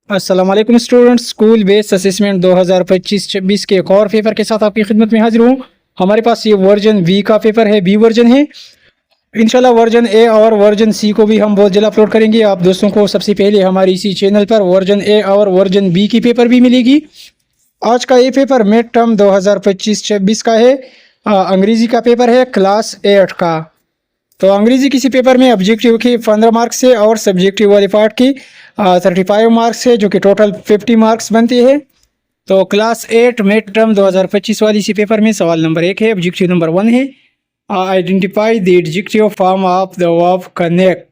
अस्सलाम वालेकुम students, school based assessment 2025-26 के एक और पेपर के साथ आपकी खिदमत में हाजिर हूँ। हमारे पास ये वर्जन बी का पेपर है, बी वर्जन है। इंशाल्लाह वर्जन ए और वर्जन सी को भी हम बहुत जल्द अपलोड करेंगे। आप दोस्तों को सबसे पहले हमारे इसी चैनल पर वर्जन ए और वर्जन बी की पेपर भी मिलेगी। आज का ये पेपर मिड टर्म 2025-26 का है। अंग्रेज़ी का पेपर है क्लास 8 का। तो अंग्रेजी किसी पेपर में ऑब्जेक्टिव के 15 मार्क्स से और सब्जेक्टिव वाले पार्ट की 35 मार्क्स है, जो कि टोटल 50 मार्क्स बनते हैं। तो क्लास 8 मिड टर्म 2025 वाली इसी पेपर में सवाल नंबर 1 है, ऑब्जेक्टिव नंबर 1 है identify the adjective form of the verb connect.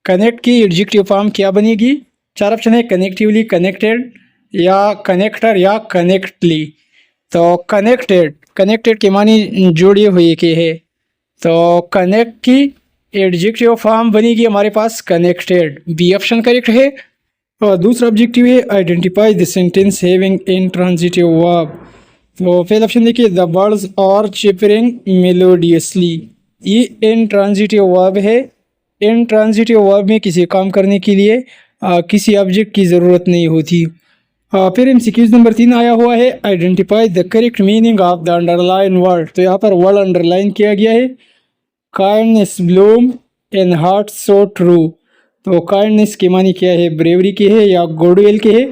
Connect की एडजेक्टिव फॉर्म क्या बनेगी? 4 ऑप्शन है, कनेक्टिवली, कनेक्टेड या कनेक्टर या कनेक्टली। तो कनेक्टेड के मानी जुड़े हुए के है। तो कनेक्ट की एडजेक्टिव फॉर्म बनेगी हमारे पास कनेक्टेड, बी ऑप्शन करेक्ट है। और दूसरा ऑब्जेक्टिव है identify the sentence having intransitive verb. तो पहला ऑप्शन देखिए, द बर्ड्स आर चिपरिंग मेलोडियसली। ये इंट्रांजिटिव वर्ब है। इंट्रांजिटिव वर्ब में किसी काम करने के लिए किसी ऑब्जेक्ट की ज़रूरत नहीं होती। फिर एमसीक्यूज नंबर 3 आया हुआ है, identify the correct meaning of the underline word. तो यहाँ पर वर्ड अंडरलाइन किया गया है, kindness Bloom and heart so true. तो काइंडनेस के मानी क्या है? ब्रेवरी की है या गुडविल की है?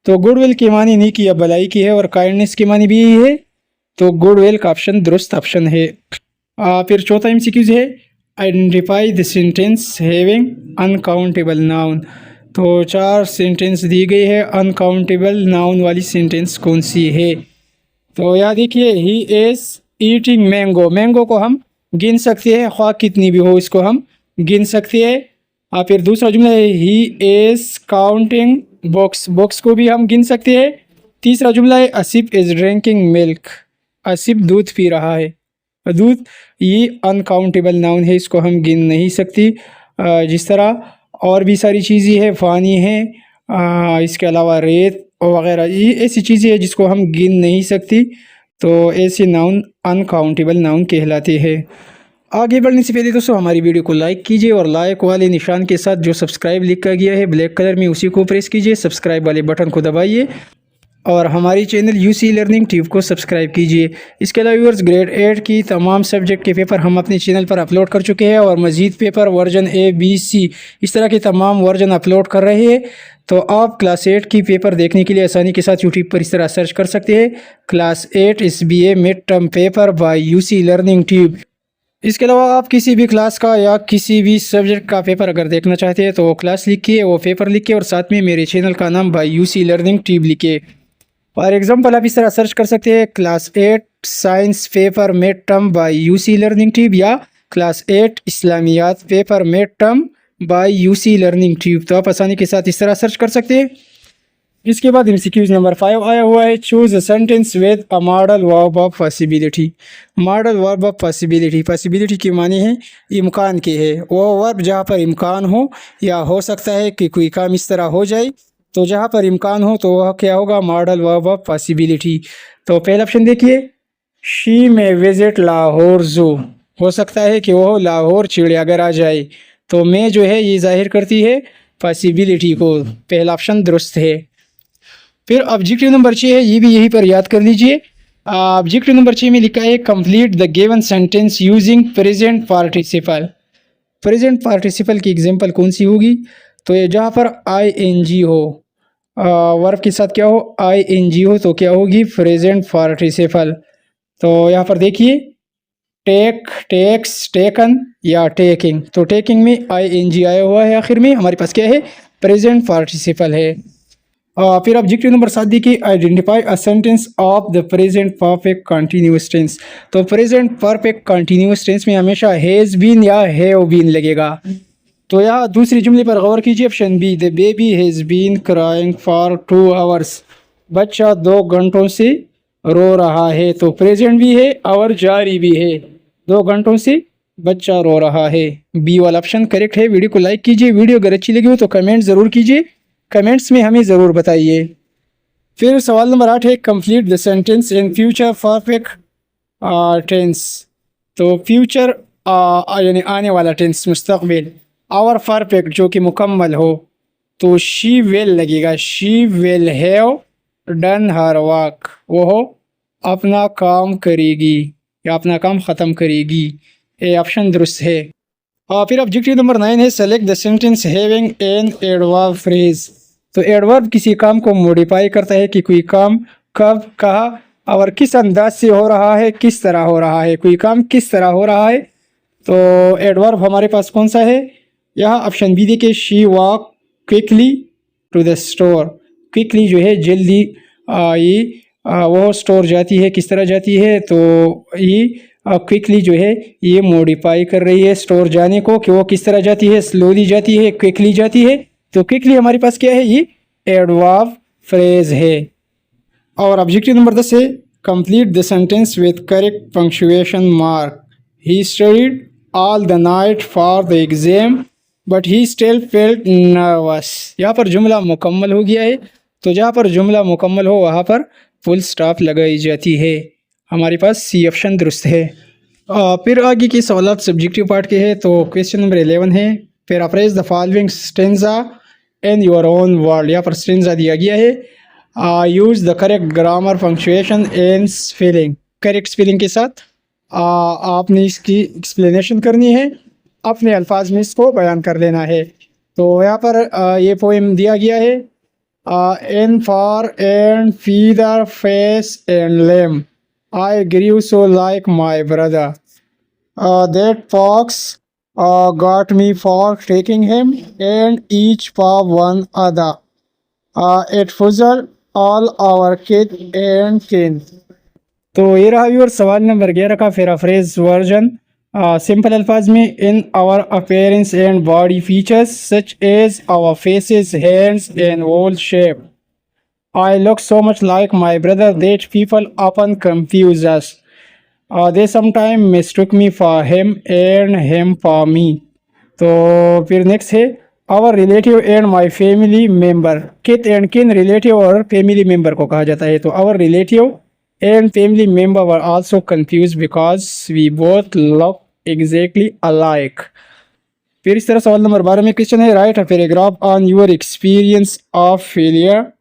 तो गुडविल के मानी नहीं की या भलाई की है, और काइंडनेस के मानी भी यही है। तो गुडविल का ऑप्शन दुरुस्त ऑप्शन है। फिर चौथा एमसीक्यूज है, identify the sentence having uncountable noun. तो 4 सेंटेंस दी गई है, अनकाउंटेबल नाउन वाली सेंटेंस कौन सी है? तो यहाँ देखिए, he is eating mango. Mango को हम गिन सकते हैं, ख्वाह कितनी भी हो इसको हम गिन सकते हैं। फिर दूसरा जुमला है, he is counting books. Books को भी हम गिन सकते हैं। तीसरा जुमला है, Asif is drinking milk. Asif दूध पी रहा है। दूध ये अनकाउंटेबल नाउन है, इसको हम गिन नहीं सकती। जिस तरह और भी सारी चीज़ें हैं, पानी है, इसके अलावा रेत वगैरह, ये ऐसी चीज़ें हैं जिसको हम गिन नहीं सकती। तो ऐसे नाउन अनकाउंटेबल नाउन कहलाते हैं। आगे बढ़ने से पहले दोस्तों हमारी वीडियो को लाइक कीजिए और लाइक वाले निशान के साथ जो सब्सक्राइब लिखा गया है ब्लैक कलर में, उसी को प्रेस कीजिए। सब्सक्राइब वाले बटन को दबाइए और हमारी चैनल यूसी लर्निंग ट्यूब को सब्सक्राइब कीजिए। इसके अलावा व्यूअर्स, ग्रेड 8 की तमाम सब्जेक्ट के पेपर हम अपने चैनल पर अपलोड कर चुके हैं, और मज़ीद paper version A B C इस तरह के तमाम वर्जन अपलोड कर रहे हैं। तो आप क्लास 8 की पेपर देखने के लिए आसानी के साथ यूट्यूब पर इस तरह सर्च कर सकते हैं, class 8 SBA mid term paper by UC learning tube. इसके अलावा आप किसी भी क्लास का या किसी भी सब्जेक्ट का पेपर अगर देखना चाहते हैं तो वो क्लास लिखिए, वो पेपर लिखिए, और साथ में मेरे चैनल का नाम बाय यूसी लर्निंग ट्यूब लिखिए। फॉर एग्जांपल आप इस तरह सर्च कर सकते हैं, class 8 science paper mid term by UC learning tube, या क्लास 8 इस्लामियात paper mid term by UC learning tube. तो आप आसानी के साथ इस तरह सर्च कर सकते हैं। इसके बाद एमसीक्यूज नंबर 5 आया हुआ है, choose a sentence with a modal verb of possibility. Modal verb of possibility, possibility के माने हैं इम्कान के है। वो वर्ब जहाँ पर इम्कान हो, या हो सकता है कि कोई काम इस तरह हो जाए, तो जहाँ पर इम्कान हो तो वह क्या होगा? Modal verb of possibility. तो पहला ऑप्शन देखिए, शी में विजिट लाहौर ज़ू। हो सकता है कि वह लाहौर चिड़ियाघर आ जाए। तो मैं जो है ये जाहिर करती है पॉसिबिलिटी को। पहला ऑप्शन दुरुस्त है। फिर ऑब्जेक्टिव नंबर 6 है, ये भी यहीं पर याद कर लीजिए। ऑब्जेक्टिव नंबर 6 में लिखा है, complete the given sentence using present participle. Present participle की एग्जांपल कौन सी होगी? तो ये जहाँ पर ING हो, वर्ब के साथ क्या हो? ING हो, तो क्या होगी? Present participle. तो यहाँ पर देखिए, टेक, टेक्स, टेकन या टेकिंग। तो टेकिंग में ING आया हुआ है, आखिर में हमारे पास क्या है? प्रेजेंट पार्टिसिपल है। फिर ऑब्जेक्टिव नंबर 7 देखिए, identify a sentence of the present perfect continuous tense. तो प्रेजेंट परफेक्ट कंटिन्यूअस टेंस में हमेशा हैज़ बीन या हैव बीन लगेगा। तो यहाँ दूसरी जुमले पर गौर कीजिए, option B, the baby has been crying for 2 hours. बच्चा 2 घंटों से रो रहा है। तो प्रेजेंट भी है और जारी भी है, 2 घंटों से बच्चा रो रहा है। बी वाला ऑप्शन करेक्ट है। वीडियो को लाइक कीजिए, वीडियो अगर अच्छी लगी हो तो कमेंट ज़रूर कीजिए, कमेंट्स में हमें ज़रूर बताइए। फिर सवाल नंबर 8 है, complete the sentence in future perfect tense. तो फ्यूचर यानी आने वाला टेंस, मुस्तकबिल, और परफेक्ट जो कि मुकम्मल हो। तो शी विल लगेगा, she will have done her work, वो अपना काम करेगी या अपना काम ख़त्म करेगी। ये ऑप्शन दुरुस्त है। फिर ऑब्जेक्टिव नंबर 9 है select the sentence having an adverb phrase. तो एडवर्ब किसी काम को मॉडिफाई करता है कि कोई काम कब, कहाँ और किस अंदाज से हो रहा है, किस तरह हो रहा है, कोई काम किस तरह हो रहा है। तो एडवर्ब हमारे पास कौन सा है, यहाँ ऑप्शन बी देखिए, she walk quickly to the store. Quickly जो है जल्दी वो स्टोर जाती है, किस तरह जाती है, तो ये क्विकली जो है ये मॉडिफाई कर रही है स्टोर जाने को, कि वो किस तरह जाती है, स्लोली जाती है, क्विकली जाती है। तो क्विकली हमारे पास क्या है, ये एडवर्ब फ्रेज है। और ऑब्जेक्टिव नंबर 10 है complete the sentence with correct punctuation mark. He studied all the night for the exam but he still felt nervous. यहाँ पर जुमला मुकम्मल हो गया है, तो जहाँ पर जुमला मुकम्मल हो वहाँ पर फुल स्टॉप लगाई जाती है। हमारे पास सी ऑप्शन दुरुस्त है। फिर आगे की सवाल सब्जेक्टिव पार्ट के हैं। तो क्वेश्चन नंबर 11 है paraphrase the following stanza in your own word. यहाँ पर स्टेंजा दिया गया है। Use the correct grammar punctuation and spelling. Correct spelling के साथ आपने इसकी एक्सप्लेनेशन करनी है, अपने अल्फाज में इसको बयान कर लेना है। तो यहाँ पर ये पोएम दिया गया है, an for and feather face and lame I grew so like my brother. That fox got me for taking him, and each for one other. It fuzzled all our kith and kin. तो ये रहा viewer सवाल number 11 का paraphrase version. सिंपल अल्फाज में, in our appearance and body features such as our faces, hands and wall shape, I look so much like my brother that people often confuse us. They sometimes mistook me for him and him for me. तो फिर next है our relative and my family member. कित and किन relative और family member को कहा जाता है। तो our relative and family member were also confused because we both look exactly alike. फिर इस तरह सवाल नंबर 12 में क्वेश्चन है write a paragraph on your experience of failure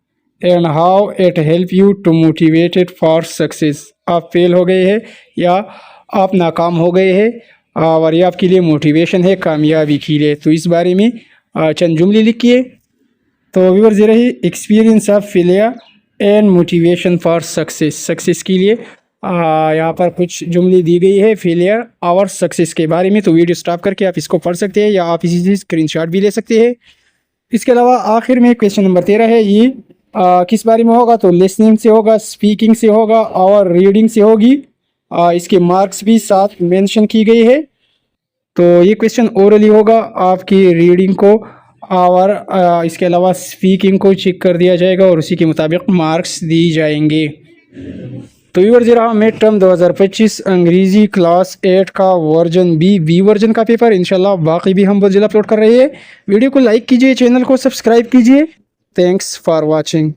and how it help you to motivated for success. आप fail हो गए हैं या आप नाकाम हो गए हैं और ये आपके लिए मोटिवेशन है कामयाबी के लिए, तो इस बारे में चंद जुमले लिखिए। तो व्यूअर्स ये रही experience of failure and motivation for success. Success के लिए यहाँ पर कुछ जुमले दी गई है फेलियर और सक्सेस के बारे में। तो वीडियो स्टॉप करके आप इसको पढ़ सकते हैं या आप इसी से स्क्रीनशॉट भी ले सकते हैं। इसके अलावा आखिर में क्वेश्चन नंबर 13 है, ये किस बारे में होगा, तो लिसनिंग से होगा, स्पीकिंग से होगा और रीडिंग से होगी। इसके मार्क्स भी साथ मेंशन की गई है। तो ये क्वेश्चन ओरली होगा, आपकी रीडिंग को और इसके अलावा स्पीकिंग को चेक कर दिया जाएगा और उसी के मुताबिक मार्क्स दी जाएंगे। तो व्यूअर्स ये रहा मिड टर्म 2025 अंग्रेज़ी क्लास 8 का वर्जन बी वर्जन का पेपर। इंशाल्लाह बाकी भी हम बहुत जल्द अपलोड कर रहे हैं। वीडियो को लाइक कीजिए, चैनल को सब्सक्राइब कीजिए। Thanks for watching.